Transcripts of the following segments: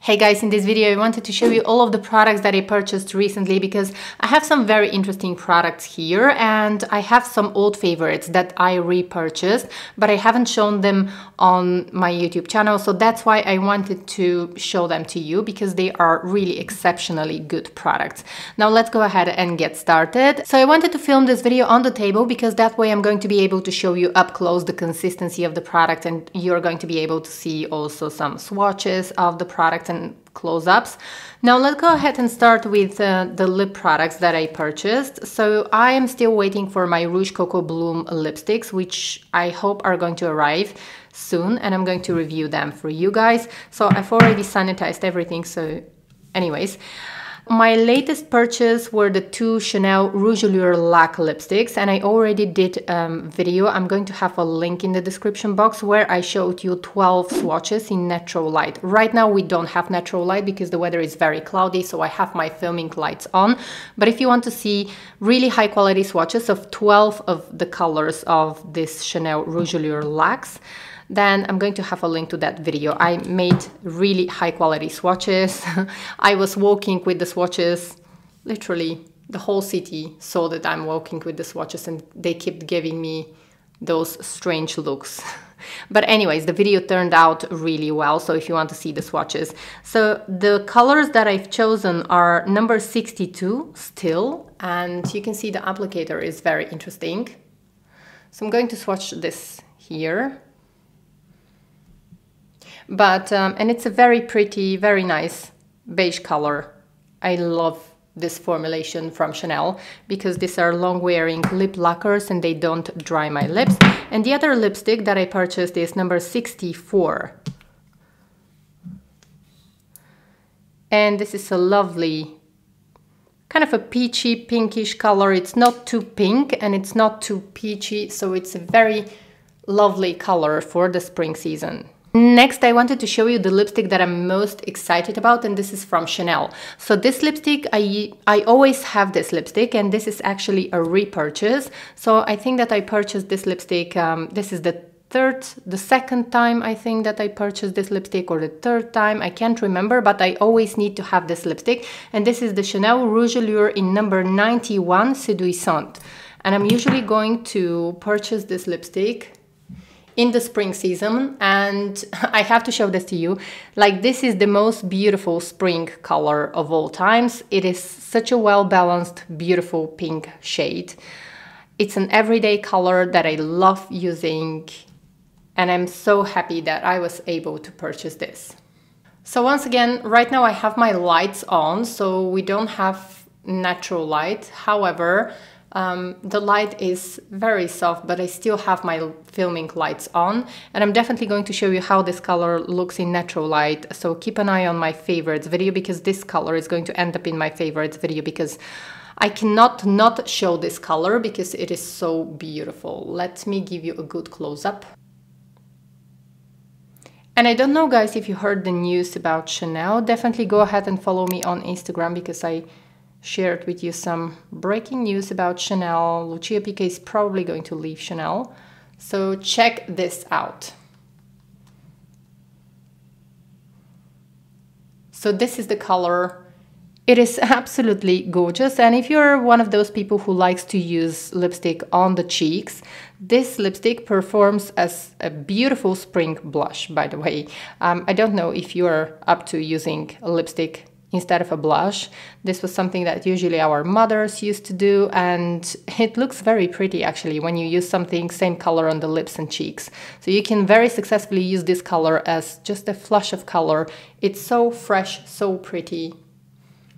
Hey guys, in this video I wanted to show you all of the products that I purchased recently because I have some very interesting products here and I have some old favorites that I repurchased, but I haven't shown them on my YouTube channel, so that's why I wanted to show them to you because they are really exceptionally good products. Now let's go ahead and get started. So I wanted to film this video on the table because that way I'm going to be able to show you up close the consistency of the product, and you're going to be able to see also some swatches of the product and close-ups. Now let's go ahead and start with the lip products that I purchased. So I am still waiting for my Rouge Coco Bloom lipsticks, which I hope are going to arrive soon, and I'm going to review them for you guys. So I've already sanitized everything, so anyways. My latest purchase were the two Chanel Rouge Allure Lac lipsticks, and I already did a video. I'm going to have a link in the description box where I showed you 12 swatches in natural light. Right now we don't have natural light because the weather is very cloudy, so I have my filming lights on. But if you want to see really high quality swatches of 12 of the colors of this Chanel Rouge Allure Lacs, then I'm going to have a link to that video. I made really high quality swatches. I was walking with the swatches, literally the whole city saw that I'm walking with the swatches and they kept giving me those strange looks. But anyways, the video turned out really well, so if you want to see the swatches. So the colors that I've chosen are number 62 still, and you can see the applicator is very interesting. So I'm going to swatch this here. But, and it's a very pretty, very nice beige color. I love this formulation from Chanel because these are long wearing lip lacquers and they don't dry my lips. And the other lipstick that I purchased is number 64. And this is a lovely, kind of a peachy, pinkish color. It's not too pink and it's not too peachy, so it's a very lovely color for the spring season. Next, I wanted to show you the lipstick that I'm most excited about, and this is from Chanel. So this lipstick, I always have this lipstick, and this is actually a repurchase. So I think that I purchased this lipstick, this is the second time I think that I purchased this lipstick, or the third time, I can't remember, but I always need to have this lipstick. And this is the Chanel Rouge Allure in number 91, Séduisante. And I'm usually going to purchase this lipstick in the spring season, and I have to show this to you. Like, this is the most beautiful spring color of all times. It is such a well-balanced, beautiful pink shade. It's an everyday color that I love using, and I'm so happy that I was able to purchase this. So once again, right now I have my lights on, so we don't have natural light. However, the light is very soft, but I still have my filming lights on, and I'm definitely going to show you how this color looks in natural light. So keep an eye on my favorites video because this color is going to end up in my favorites video because I cannot not show this color because it is so beautiful. Let me give you a good close-up. And I don't know, guys, if you heard the news about Chanel. Definitely go ahead and follow me on Instagram because I shared with you some breaking news about Chanel. Lucia Piqué is probably going to leave Chanel, so check this out. So this is the color. It is absolutely gorgeous, and if you're one of those people who likes to use lipstick on the cheeks, this lipstick performs as a beautiful spring blush, by the way. I don't know if you're up to using a lipstick instead of a blush. This was something that usually our mothers used to do, and it looks very pretty actually when you use something same color on the lips and cheeks. So you can very successfully use this color as just a flush of color. It's so fresh, so pretty.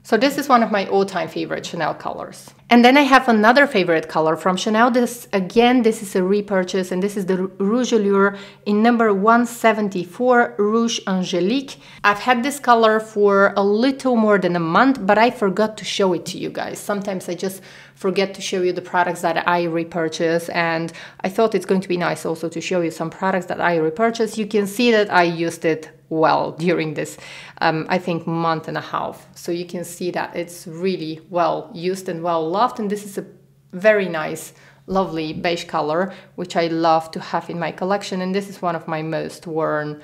So this is one of my all-time favorite Chanel colors. And then I have another favorite color from Chanel. This is a repurchase, and this is the Rouge Allure in number 174, Rouge Angélique. I've had this color for a little more than a month, but I forgot to show it to you guys. Sometimes I just forget to show you the products that I repurchase, and I thought it's going to be nice also to show you some products that I repurchase. You can see that I used it well during this, I think, month and a half. So you can see that it's really well used and well loved, and this is a very nice, lovely beige color, which I love to have in my collection, and this is one of my most worn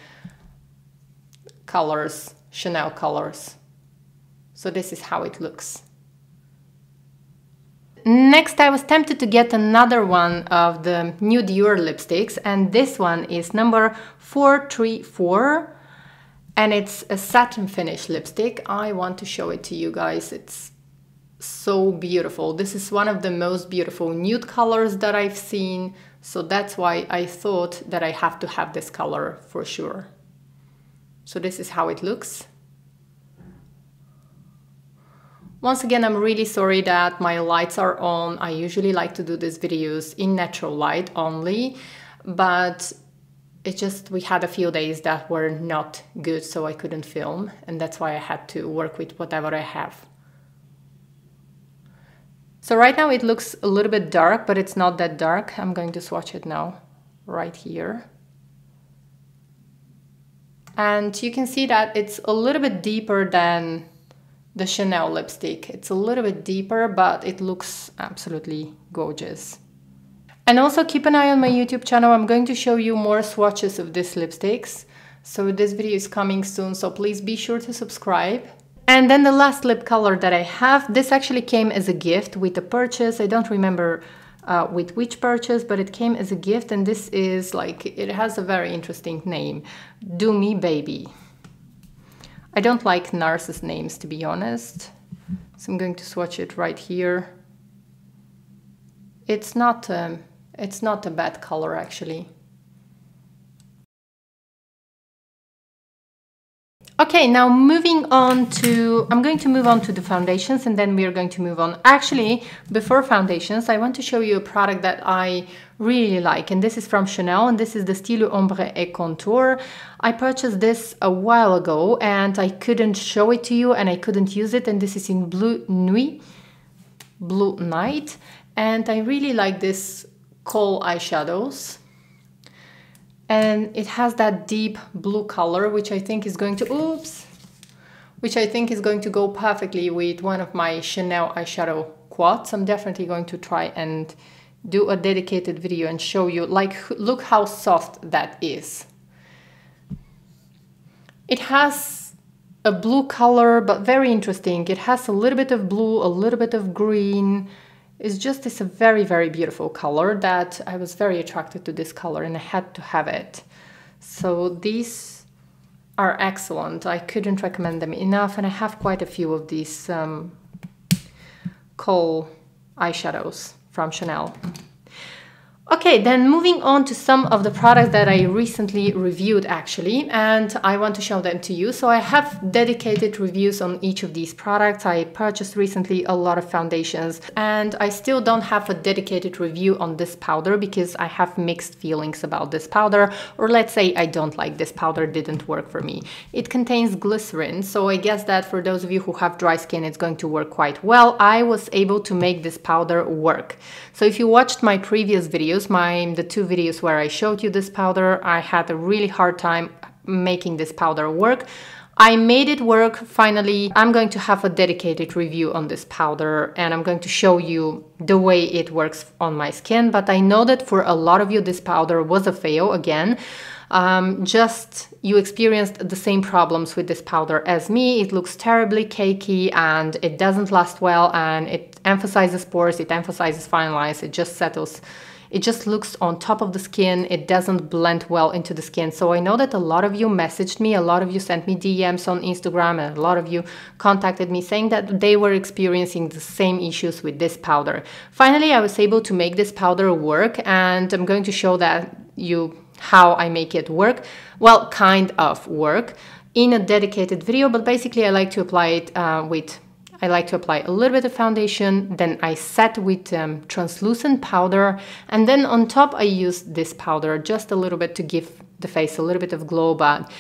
colors Chanel colors. So this is how it looks. Next, I was tempted to get another one of the new Dior lipsticks, and this one is number 434, and it's a satin finish lipstick. I want to show it to you guys. It's so beautiful. This is one of the most beautiful nude colors that I've seen, so that's why I thought that I have to have this color for sure. So this is how it looks. Once again, I'm really sorry that my lights are on. I usually like to do these videos in natural light only, but it's just we had a few days that were not good, so I couldn't film, and that's why I had to work with whatever I have. So right now it looks a little bit dark, but it's not that dark. I'm going to swatch it now, right here. And you can see that it's a little bit deeper than the Chanel lipstick. It's a little bit deeper, but it looks absolutely gorgeous. And also keep an eye on my YouTube channel. I'm going to show you more swatches of these lipsticks. So this video is coming soon, so please be sure to subscribe. And then the last lip color that I have, this actually came as a gift with a purchase. I don't remember with which purchase, but it came as a gift, and this is like, it has a very interesting name, Do Me Baby. I don't like NARS's names, to be honest, so I'm going to swatch it right here. It's not a bad color actually. Okay, now moving on to, I'm going to move on to the foundations, and then we are going to move on. Actually, before foundations, I want to show you a product that I really like, and this is from Chanel, and this is the Stylo Ombre et Contour. I purchased this a while ago, and I couldn't show it to you, and I couldn't use it, and this is in Blue Nuit, Blue Night, and I really like this kohl eyeshadows. And it has that deep blue color, which I think is going to, which I think is going to go perfectly with one of my Chanel eyeshadow quads. I'm definitely going to try and do a dedicated video and show you, like, look how soft that is. It has a blue color, but very interesting. It has a little bit of blue, a little bit of green. It's a very, very beautiful color that I was very attracted to this color, and I had to have it. So these are excellent. I couldn't recommend them enough, and I have quite a few of these kohl eyeshadows from Chanel. Okay, then moving on to some of the products that I recently reviewed actually, and I want to show them to you. So I have dedicated reviews on each of these products. I purchased recently a lot of foundations, and I still don't have a dedicated review on this powder because I have mixed feelings about this powder, or let's say I don't like this powder, didn't work for me. It contains glycerin, so I guess that for those of you who have dry skin, it's going to work quite well. I was able to make this powder work. So if you watched my previous videos, the two videos where I showed you this powder, I had a really hard time making this powder work. I made it work finally. I'm going to have a dedicated review on this powder, and I'm going to show you the way it works on my skin. But I know that for a lot of you this powder was a fail again. Just you experienced the same problems with this powder as me. It looks terribly cakey, and it doesn't last well, and it emphasizes pores, it emphasizes fine lines, it just settles. It just looks on top of the skin. It doesn't blend well into the skin. So I know that a lot of you messaged me, a lot of you sent me DMs on Instagram, and a lot of you contacted me saying that they were experiencing the same issues with this powder. Finally, I was able to make this powder work, and I'm going to show that you how I make it work. Well, kind of work in a dedicated video, but basically I like to apply it I like to apply a little bit of foundation, then I set with translucent powder, and then on top I use this powder just a little bit to give the face a little bit of glow, but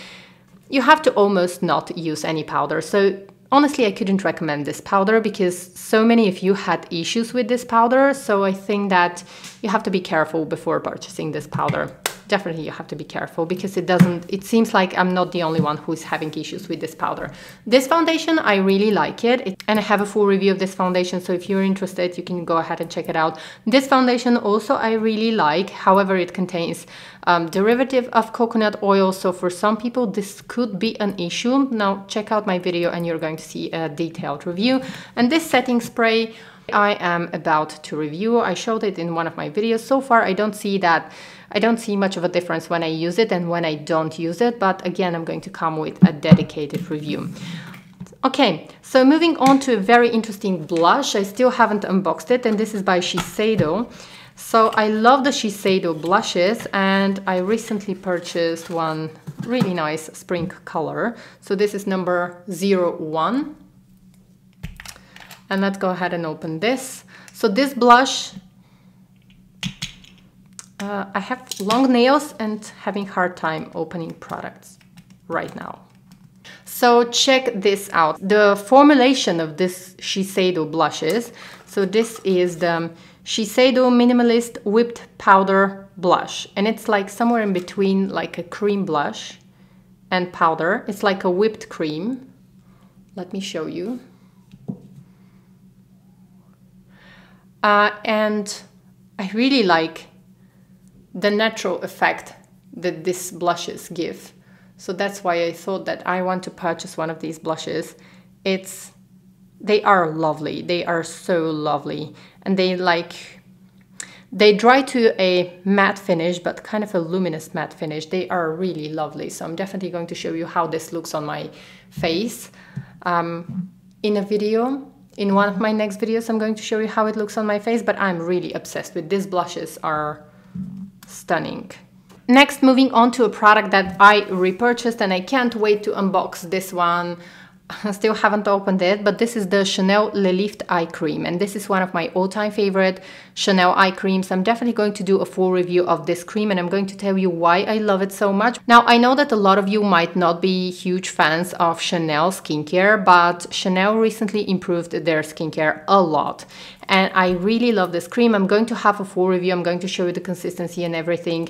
you have to almost not use any powder. So honestly, I couldn't recommend this powder because so many of you had issues with this powder, so I think that you have to be careful before purchasing this powder. definitely you have to be careful because it seems like I'm not the only one who's having issues with this powder. This foundation, I really like it, and I have a full review of this foundation, so if you're interested, you can go ahead and check it out. This foundation also I really like, however, it contains derivative of coconut oil, so for some people this could be an issue. Now check out my video and you're going to see a detailed review. And this setting spray I am about to review. I showed it in one of my videos. So far I don't see much of a difference when I use it and when I don't use it, but again I'm going to come with a dedicated review. Okay, so moving on to a very interesting blush. I still haven't unboxed it, and this is by Shiseido. So I love the Shiseido blushes, and I recently purchased one really nice spring color. So this is number 01. And let's go ahead and open this. So this blush, I have long nails and having hard time opening products right now. So check this out. The formulation of this Shiseido blushes. So this is the Shiseido Minimalist Whipped Powder Blush. And it's like somewhere in between like a cream blush and powder. It's like a whipped cream. Let me show you. And I really like the natural effect that these blushes give. So that's why I thought that I want to purchase one of these blushes. They are lovely. They are so lovely. And they dry to a matte finish, but kind of a luminous matte finish. They are really lovely. So I'm definitely going to show you how this looks on my face in a video. In one of my next videos, I'm going to show you how it looks on my face, but I'm really obsessed with these blushes. Are stunning. Next, moving on to a product that I repurchased, and I can't wait to unbox this one. I still haven't opened it, but this is the Chanel Le Lift Eye Cream, and this is one of my all-time favorite Chanel eye creams. I'm definitely going to do a full review of this cream, and I'm going to tell you why I love it so much. Now, I know that a lot of you might not be huge fans of Chanel skincare, but Chanel recently improved their skincare a lot, and I really love this cream. I'm going to have a full review. I'm going to show you the consistency and everything.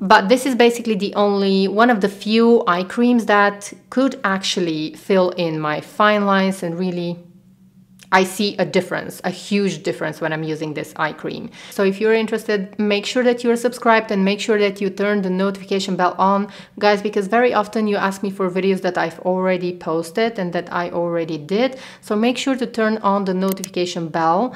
But this is basically the only one of the few eye creams that could actually fill in my fine lines, and really I see a difference, a huge difference when I'm using this eye cream. So if you're interested, make sure that you're subscribed and make sure that you turn the notification bell on, guys, because very often you ask me for videos that I've already posted and that I already did. So make sure to turn on the notification bell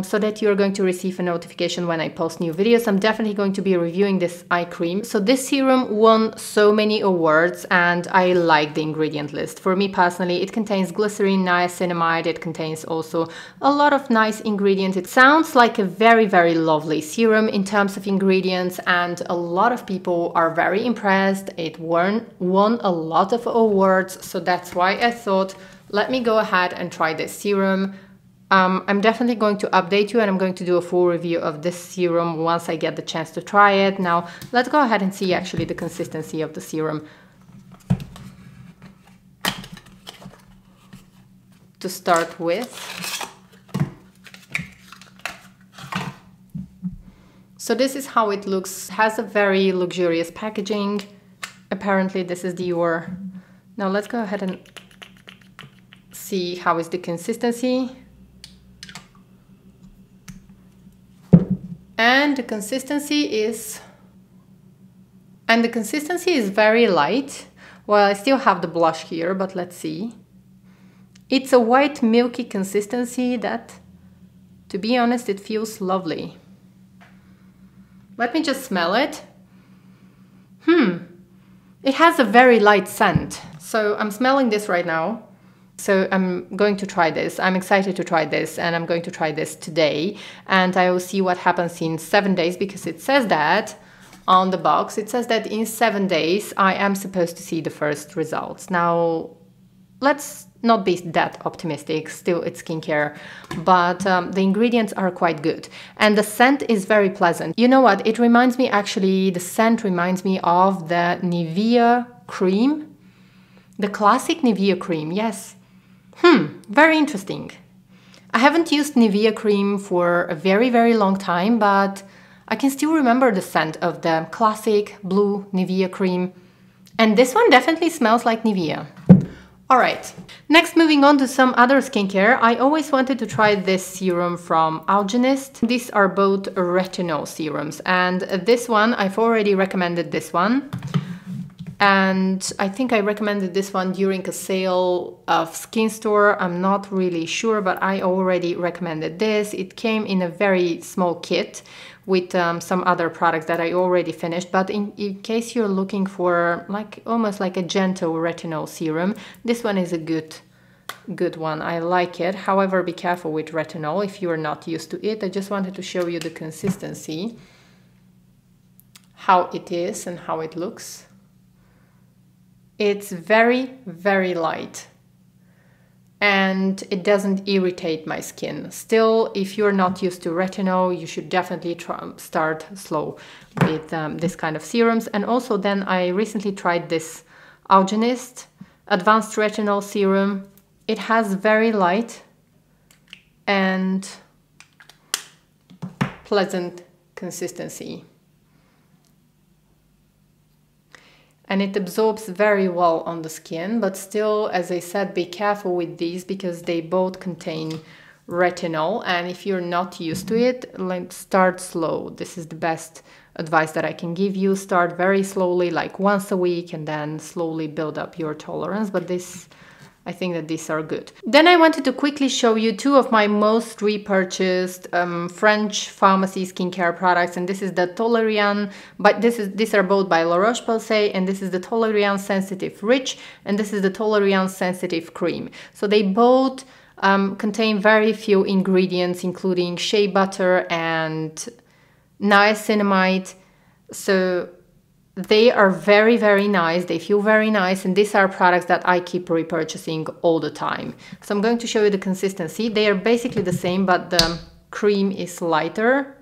so that you're going to receive a notification when I post new videos. I'm definitely going to be reviewing this eye cream. So this serum won so many awards, and I like the ingredient list. For me personally, it contains glycerin, niacinamide, it contains also a lot of nice ingredients. It sounds like a very, very lovely serum in terms of ingredients, and a lot of people are very impressed. It won a lot of awards, so that's why I thought, let me go ahead and try this serum. I'm definitely going to update you, and I'm going to do a full review of this serum once I get the chance to try it. Now, let's go ahead and see actually the consistency of the serum. To start with. So this is how it looks. It has a very luxurious packaging. Apparently this is Dior. Now let's go ahead and see how is the consistency. And the consistency is very light. Well, I still have the blush here, but let's see. It's a white milky consistency that, to be honest, it feels lovely. Let me just smell it. It has a very light scent. So I'm smelling this right now. So I'm going to try this. I'm excited to try this, and I'm going to try this today. And I will see what happens in 7 days, because it says that on the box. It says that in 7 days I am supposed to see the first results. Now, let's not be that optimistic. Still, it's skincare, but the ingredients are quite good. And the scent is very pleasant. You know what? It reminds me, actually, the scent reminds me of the Nivea cream. The classic Nivea cream, yes. Very interesting. I haven't used Nivea cream for a very, very long time, but I can still remember the scent of the classic blue Nivea cream. And this one definitely smells like Nivea. All right, next moving on to some other skincare. I always wanted to try this serum from Algenist. These are both retinol serums, and this one, I've already recommended this one. And I think I recommended this one during a sale of Skin Store. I'm not really sure, but I already recommended this. It came in a very small kit with some other products that I already finished. But in case you're looking for like almost like a gentle retinol serum, this one is a good one. I like it. However, be careful with retinol if you're not used to it. I just wanted to show you the consistency, how it is and how it looks. It's very, very light and it doesn't irritate my skin. Still, if you're not used to retinol, you should definitely start slow with this kind of serums. And also then I recently tried this Algenist Advanced Retinol Serum. It has very light and pleasant consistency. And it absorbs very well on the skin, but still, as I said, be careful with these because they both contain retinol. And if you're not used to it, like start slow. This is the best advice that I can give you. Start very slowly, like once a week, and then slowly build up your tolerance. But this, I think that these are good. Then I wanted to quickly show you two of my most repurchased French pharmacy skincare products, and this is the Toleriane, but these are both by La Roche-Posay, and this is the Toleriane Sensitive Rich, and this is the Toleriane Sensitive Cream. So they both contain very few ingredients, including shea butter and niacinamide. So they are very, very nice. They feel very nice. And these are products that I keep repurchasing all the time. So I'm going to show you the consistency. They are basically the same, but the cream is lighter.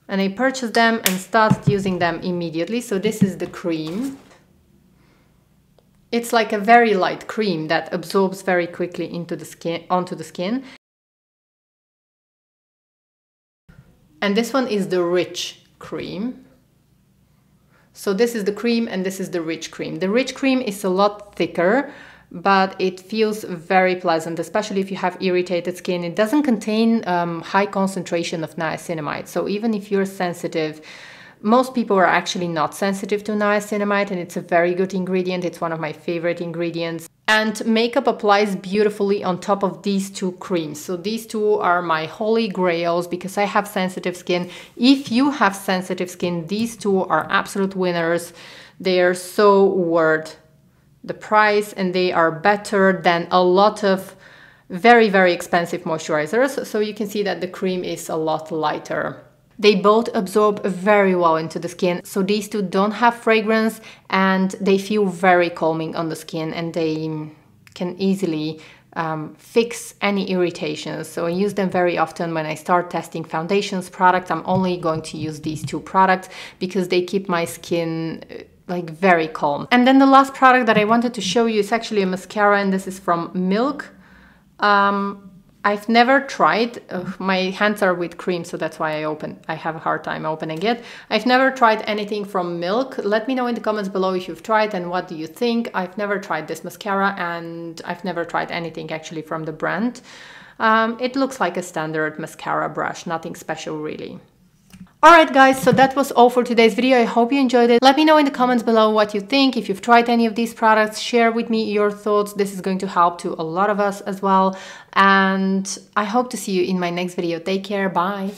And I purchased them and started using them immediately. So this is the cream. It's like a very light cream that absorbs very quickly into the skin, onto the skin. And this one is the rich cream. So this is the cream and this is the rich cream. The rich cream is a lot thicker, but it feels very pleasant, especially if you have irritated skin. It doesn't contain high concentration of niacinamide. So even if you're sensitive, most people are actually not sensitive to niacinamide, and it's a very good ingredient. It's one of my favorite ingredients. And makeup applies beautifully on top of these two creams. So these two are my holy grails because I have sensitive skin. If you have sensitive skin, these two are absolute winners. They are so worth the price, and they are better than a lot of very, very expensive moisturizers. So you can see that the cream is a lot lighter. They both absorb very well into the skin. So these two don't have fragrance and they feel very calming on the skin, and they can easily fix any irritations. So I use them very often when I start testing foundations products. I'm only going to use these two products because they keep my skin like very calm. And then the last product that I wanted to show you is actually a mascara, and this is from Milk. I've never tried, my hands are with cream, so that's why I have a hard time opening it. I've never tried anything from Milk. Let me know in the comments below if you've tried and what do you think. I've never tried this mascara, and I've never tried anything actually from the brand. It looks like a standard mascara brush, nothing special really. Alright guys, so that was all for today's video. I hope you enjoyed it. Let me know in the comments below what you think. If you've tried any of these products, share with me your thoughts. This is going to help to a lot of us as well. And I hope to see you in my next video. Take care. Bye.